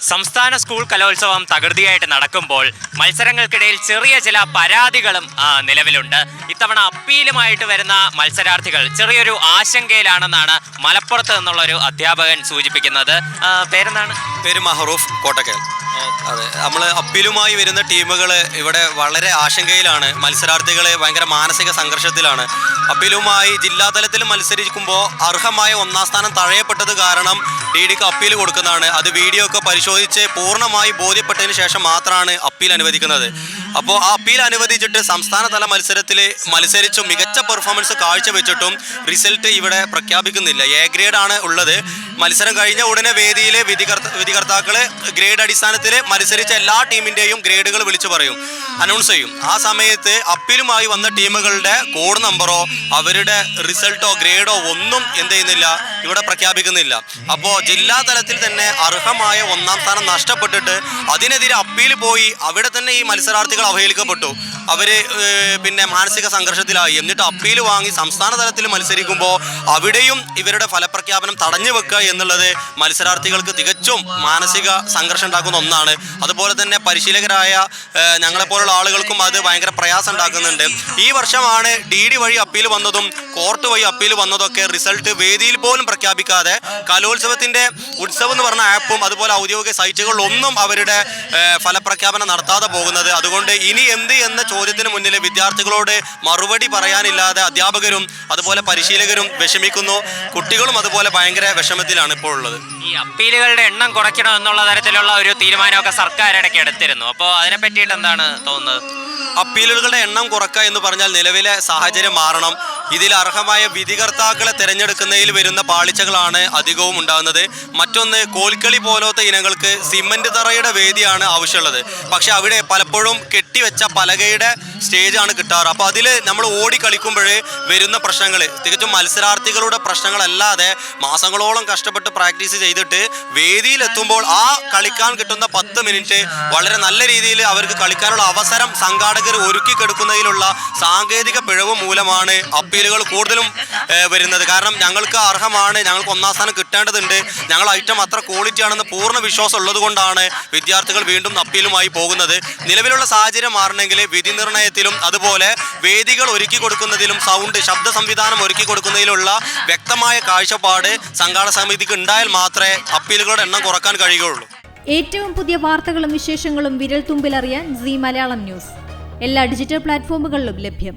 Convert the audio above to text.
സംസ്ഥാന സ്കൂൾ കലോത്സവം തകൃതിയായിട്ട് നടക്കുമ്പോൾ മത്സരങ്ങൾക്കിടയിൽ ചെറിയ ചില പരാതികളും നിലവിലുണ്ട്. ഇത്തവണ അപ്പീലുമായിട്ട് വരുന്ന മത്സരാർത്ഥികൾ ചെറിയൊരു ആശങ്കയിലാണെന്നാണ് മലപ്പുറത്ത് നിന്നുള്ളൊരു അധ്യാപകൻ സൂചിപ്പിക്കുന്നത്. പേരെന്താണ്? പേര് മഹറൂഫ് കോട്ടക്കൽ. അതെ, നമ്മൾ അപ്പീലുമായി വരുന്ന ടീമുകൾ ഇവിടെ വളരെ ആശങ്കയിലാണ്. മത്സരാർത്ഥികൾ ഭയങ്കര മാനസിക സംഘർഷത്തിലാണ്. അപ്പീലുമായി ജില്ലാതലത്തിൽ മത്സരിക്കുമ്പോൾ അർഹമായ ഒന്നാം സ്ഥാനം തഴയപ്പെട്ടത് കാരണം DDക്ക് അപ്പീൽ കൊടുക്കുന്നതാണ്. അത് വീഡിയോ ഒക്കെ പരിശോധിച്ച് പൂർണ്ണമായി ബോധ്യപ്പെട്ടതിന് ശേഷം മാത്രമാണ് അപ്പീൽ അനുവദിക്കുന്നത്. അപ്പോൾ ആ അപ്പീൽ അനുവദിച്ചിട്ട് സംസ്ഥാനതല മത്സരത്തിൽ മത്സരിച്ചും മികച്ച പെർഫോമൻസ് കാഴ്ചവെച്ചിട്ടും റിസൾട്ട് ഇവിടെ പ്രഖ്യാപിക്കുന്നില്ല. A ഗ്രേഡാണ് ഉള്ളത്. മത്സരം കഴിഞ്ഞ ഉടനെ വേദിയിൽ വിധികർത്താക്കൾ ഗ്രേഡ് അടിസ്ഥാനത്തിൽ മത്സരിച്ച എല്ലാ ടീമിൻ്റെയും ഗ്രേഡുകൾ വിളിച്ചു പറയും, അനൗൺസ് ചെയ്യും. ആ സമയത്ത് അപ്പീലുമായി വന്ന ടീമുകളുടെ കോഡ് നമ്പറോ അവരുടെ റിസൾട്ടോ ഗ്രേഡോ ഒന്നും എന്ത് ചെയ്യുന്നില്ല, ഇവിടെ പ്രഖ്യാപിക്കുന്നില്ല. അപ്പോൾ ജില്ലാ തലത്തിൽ തന്നെ അർഹമായ ഒന്നാം സ്ഥാനം നഷ്ടപ്പെട്ടിട്ട് അതിനെതിരെ അപ്പീൽ പോയി അവിടെ തന്നെ ഈ മത്സരാർത്ഥികൾ അവഹേളിക്കപ്പെട്ടു. അവർ പിന്നെ മാനസിക സംഘർഷത്തിലായി. എന്നിട്ട് അപ്പീൽ വാങ്ങി സംസ്ഥാന തലത്തിൽ മത്സരിക്കുമ്പോൾ അവിടെയും ഇവരുടെ ഫലപ്രഖ്യാപനം തടഞ്ഞു വെക്കുക എന്നുള്ളത് മത്സരാർത്ഥികൾക്ക് തികച്ചും മാനസിക സംഘർഷം ഉണ്ടാക്കുന്ന ഒന്നാണ്. അതുപോലെ തന്നെ പരിശീലകരായ ഞങ്ങളെപ്പോലുള്ള ആളുകൾക്കും അത് ഭയങ്കര പ്രയാസം ഉണ്ടാക്കുന്നുണ്ട്. ഈ വർഷമാണ് DD വഴി അപ്പീൽ വന്നതും കോർട്ട് വഴി അപ്പീൽ വന്നതൊക്കെ റിസൾട്ട് വേദിയിൽ പോലും പ്രഖ്യാപിക്കാതെ കലോത്സവത്തിൻ്റെ ഉത്സവം എന്ന് പറഞ്ഞ ആപ്പും അതുപോലെ ഔദ്യോഗിക സൈറ്റുകളിലൊന്നും അവരുടെ ഫലപ്രഖ്യാപനം നടത്താതെ പോകുന്നത്. അതുകൊണ്ട് ഇനി എന്ത് എന്ന ചോദ്യത്തിന് മുന്നിൽ വിദ്യാർത്ഥികളോട് മറുപടി പറയാനില്ലാതെ അധ്യാപകരും അതുപോലെ പരിശീലകരും വിഷമിക്കുന്നു. കുട്ടികളും അതുപോലെ ഭയങ്കര വിഷമത്തിലാണ് ഇപ്പോൾ ഉള്ളത്. ഈ അപ്പീലുകളുടെ എണ്ണം കുറയ്ക്കണം എന്നുള്ള തരത്തിലുള്ള ഒരു തീരുമാനമൊക്കെ സർക്കാർ ഇടയ്ക്ക് എടുത്തിരുന്നു. അപ്പോൾ അതിനെ പറ്റിയിട്ട് എന്താണ് തോന്നുന്നത്? അപ്പീലുകളുടെ എണ്ണം കുറക്കുക എന്ന് പറഞ്ഞാൽ നിലവിലെ സാഹചര്യം മാറണം. ഇതിൽ അർഹമായ വിധികർത്താക്കളെ തിരഞ്ഞെടുക്കുന്നതിൽ വരുന്ന പാളിച്ചകളാണ് അധികവും ഉണ്ടാകുന്നത്. മറ്റൊന്ന്, കോൽക്കളി പോലത്തെ ഇനങ്ങൾക്ക് സിമന്റ് തറയുടെ വേദിയാണ് ആവശ്യമുള്ളത്. പക്ഷെ അവിടെ പലപ്പോഴും കെട്ടിവെച്ച പലകയുടെ സ്റ്റേജാണ് കിട്ടാറ്. അപ്പോൾ അതിൽ നമ്മൾ ഓടി കളിക്കുമ്പോൾ വരുന്ന പ്രശ്നങ്ങൾ തികച്ചും മത്സരാർത്ഥികളുടെ പ്രശ്നങ്ങളല്ലാതെ മാസങ്ങളോളം കഷ്ടപ്പെട്ട് പ്രാക്ടീസ് ചെയ്തിട്ട് വേദിയിലെത്തുമ്പോൾ ആ കളിക്കാൻ കിട്ടുന്ന 10 മിനിറ്റ് വളരെ നല്ല രീതിയിൽ അവർക്ക് കളിക്കാനുള്ള അവസരം സംഘാടകർ ഒരുക്കി കെടുക്കുന്നതിലുള്ള സാങ്കേതിക പിഴവ് മൂലമാണ് അപ്പീലുകൾ കൂടുതലും വരുന്നത്. കാരണം ഞങ്ങൾക്ക് അർഹമാണ്, ഞങ്ങൾക്ക് ഒന്നാം സ്ഥാനം കിട്ടേണ്ടതുണ്ട്, ഞങ്ങൾ ഐറ്റം അത്ര ക്വാളിറ്റി ആണെന്ന് പൂർണ്ണ വിശ്വാസം ഉള്ളത് കൊണ്ടാണ് വിദ്യാർത്ഥികൾ വീണ്ടും അപ്പീലുമായി പോകുന്നത്. നിലവിലുള്ള സാഹചര്യം മാറണമെങ്കിൽ വിധി നിർണയത്തിലും അതുപോലെ വേദികൾ ഒരുക്കി കൊടുക്കുന്നതിലും ശബ്ദ സംവിധാനം ഒരുക്കി കൊടുക്കുന്നതിലുള്ള വ്യക്തമായ കാഴ്ചപ്പാട് സംഘാടക സമിതിക്ക് ഉണ്ടായാൽ മാത്രമേ അപ്പീലുകളുടെ എണ്ണം കുറക്കാൻ കഴിയുകയുള്ളൂ. ഏറ്റവും പുതിയ വാർത്തകളും വിശേഷങ്ങളും വിരൽ തുമ്പിലറിയാൻ Zee മലയാളം ന്യൂസ് എല്ലാ ഡിജിറ്റൽ പ്ലാറ്റ്ഫോമുകളിലും ലഭ്യം.